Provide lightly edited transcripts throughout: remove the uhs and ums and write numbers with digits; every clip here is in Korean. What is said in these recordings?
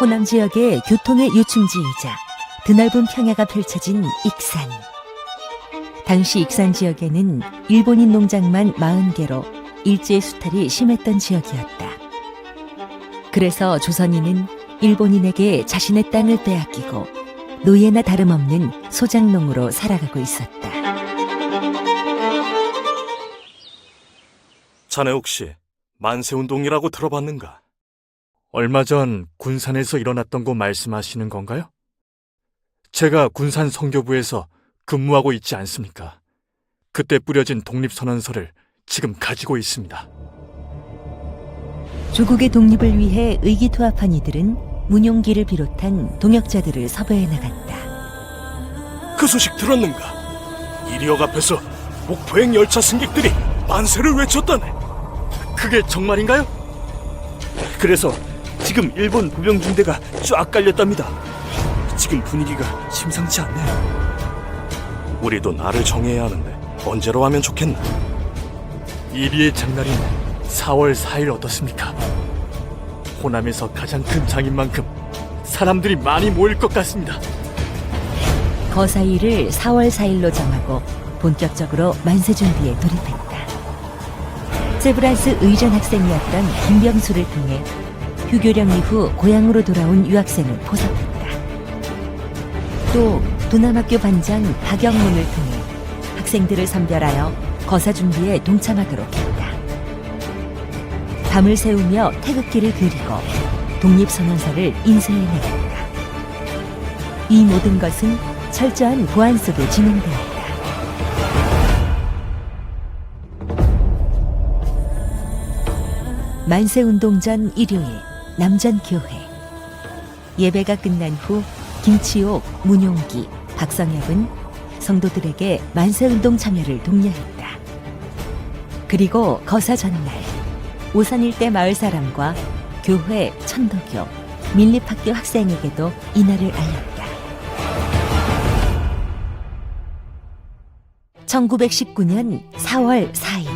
호남 지역의 교통의 요충지이자 드넓은 평야가 펼쳐진 익산. 당시 익산 지역에는 일본인 농장만 40개로 일제 수탈이 심했던 지역이었다. 그래서 조선인은 일본인에게 자신의 땅을 빼앗기고 노예나 다름없는 소작농으로 살아가고 있었다. 자네 혹시 만세운동이라고 들어봤는가? 얼마 전 군산에서 일어났던 거 말씀하시는 건가요? 제가 군산 선교부에서 근무하고 있지 않습니까? 그때 뿌려진 독립선언서를 지금 가지고 있습니다. 조국의 독립을 위해 의기투합한 이들은 문용기를 비롯한 동역자들을 섭외해 나갔다. 그 소식 들었는가? 이리역 앞에서 목포행 열차 승객들이 만세를 외쳤다네. 그게 정말인가요? 그래서 지금 일본 보병 중대가 쫙 깔렸답니다. 지금 분위기가 심상치 않네요. 우리도 날을 정해야 하는데 언제로 하면 좋겠나? 이리의 장날인 4월 4일 어떻습니까? 호남에서 가장 큰 장인 만큼 사람들이 많이 모일 것 같습니다. 거사일을 4월 4일로 정하고 본격적으로 만세 준비에 돌입했다. 세브란스 의전 학생이었던 김병수를 통해 휴교령 이후 고향으로 돌아온 유학생을 포섭했다. 또 도남학교 반장 박영문을 통해 학생들을 선별하여 거사 준비에 동참하도록 했다. 밤을 새우며 태극기를 그리고 독립선언서를 인쇄해 내갔다. 이 모든 것은 철저한 보안 속에 진행되었다. 만세운동 전 일요일 남전교회. 예배가 끝난 후 김치옥, 문용기, 박성엽은 성도들에게 만세운동 참여를 독려했다. 그리고 거사 전날 오산 일대 마을 사람과 교회, 천도교, 민립학교 학생에게도 이날을 알렸다. 1919년 4월 4일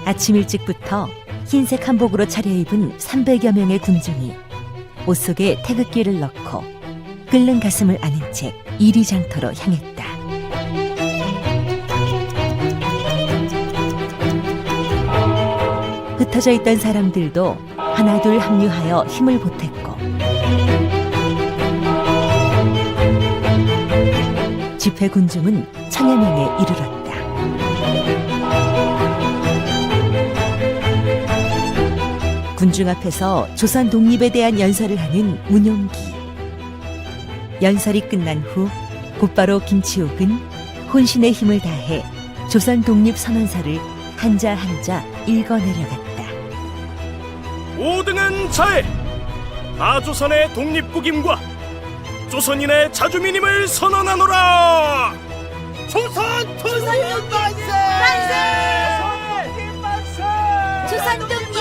아침 일찍부터 흰색 한복으로 차려입은 300여 명의 군중이 옷 속에 태극기를 넣고 끓는 가슴을 아는 채 이리장터로 향했다. 흩어져 있던 사람들도 하나둘 합류하여 힘을 보탰고 집회 군중은 1000여 명에 이르렀다. 군중 앞에서 조선 독립에 대한 연설을 하는 문용기. 연설이 끝난 후 곧바로 김치옥은 혼신의 힘을 다해 조선 독립 선언서를 한자 한자 읽어내려갔다. 5등은 자해 아조선의 독립국임과 조선인의 자주민임을 선언하노라. 조선 독립 만세! 조선 독립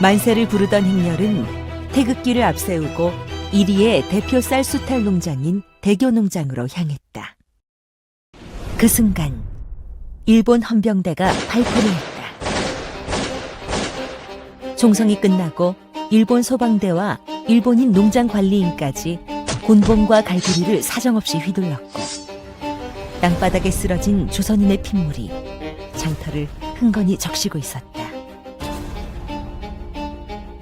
만세를 부르던 행렬은 태극기를 앞세우고 이리의 대표 쌀 수탈 농장인 대교농장으로 향했다. 그 순간 일본 헌병대가 발포를 했다. 총성이 끝나고 일본 소방대와 일본인 농장 관리인까지 곤봉과 갈고리를 사정없이 휘둘렀고 땅바닥에 쓰러진 조선인의 핏물이 장터를 흥건히 적시고 있었다.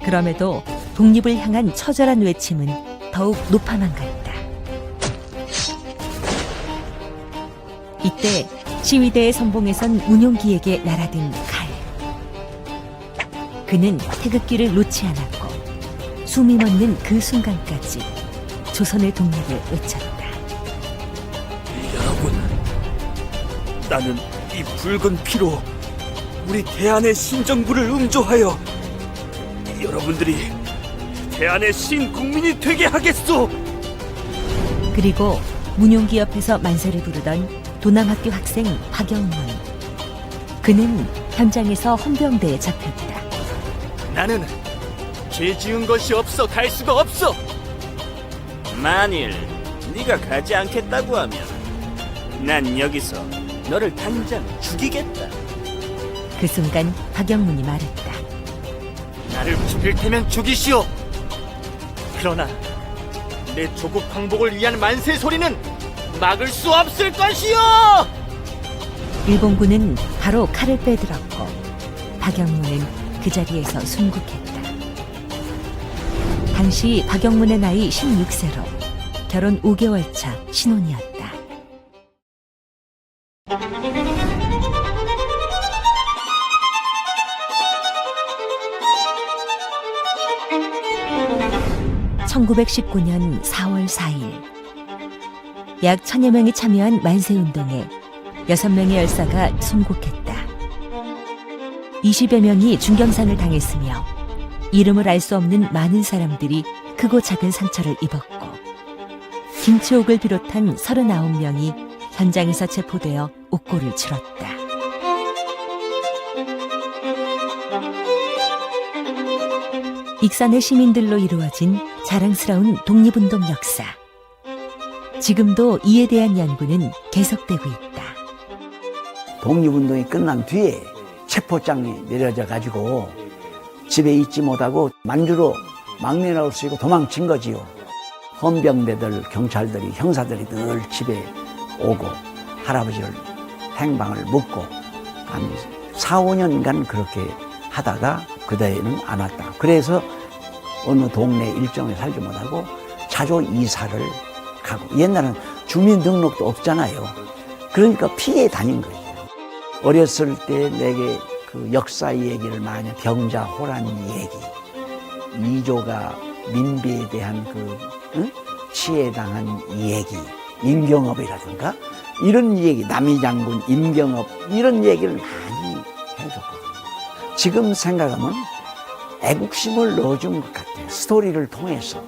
그럼에도 독립을 향한 처절한 외침은 더욱 높아만 갔다. 이때 시위대의 선봉에 선 문용기에게 날아든 칼. 그는 태극기를 놓지 않았고 숨이 멎는 그 순간까지 조선의 독립을 외쳤다. 여러분, 나는 이 붉은 피로 우리 대한의 신정부를 응조하여 여러분들이 대한의 신국민이 되게 하겠소. 그리고 문용기 옆에서 만세를 부르던 도남학교 학생 박영문. 그는 현장에서 헌병대에 잡혔다. 나는 죄 지은 것이 없어 갈 수가 없어. 만일 네가 가지 않겠다고 하면 난 여기서 너를 당장 죽이겠다. 그 순간 박영문이 말했다. 나를 죽일 테면 죽이시오. 그러나 내 조국 항복을 위한 만세 소리는 막을 수 없을 것이오. 일본군은 바로 칼을 빼들었고 박영문은 그 자리에서 순국했다. 당시 박영문의 나이 16세로 결혼 5개월 차 신혼이었다. (1919년 4월 4일) 약 1000여 명이 참여한 만세운동에 6명의 열사가 순국했다. 20여 명이 중경상을 당했으며 이름을 알 수 없는 많은 사람들이 크고 작은 상처를 입었고 김치옥을 비롯한 39명이 현장에서 체포되어 옥고를 치렀다. 익산의 시민들로 이루어진 자랑스러운 독립운동 역사. 지금도 이에 대한 연구는 계속되고 있다. 독립운동이 끝난 뒤에 체포장이 내려져 가지고 집에 있지 못하고 만주로 막내나올 수 있고 도망친 거지요. 헌병대들, 경찰들이, 형사들이 늘 집에 오고 할아버지를 행방을 묻고 한 4, 5년간 그렇게 하다가 그다음에는 안 왔다. 그래서 어느 동네 일정에 살지 못하고 자주 이사를 가고, 옛날에는 주민등록도 없잖아요. 그러니까 피해 다닌 거예요. 어렸을 때 내게 그 역사 얘기를 많이, 병자호란 얘기, 이조가 민비에 대한 치해당한 얘기, 임경업이라든가 이런 얘기, 남이장군, 임경업 이런 얘기를 많이 해줬거든요. 지금 생각하면 애국심을 넣어준 것 같아요. 스토리를 통해서.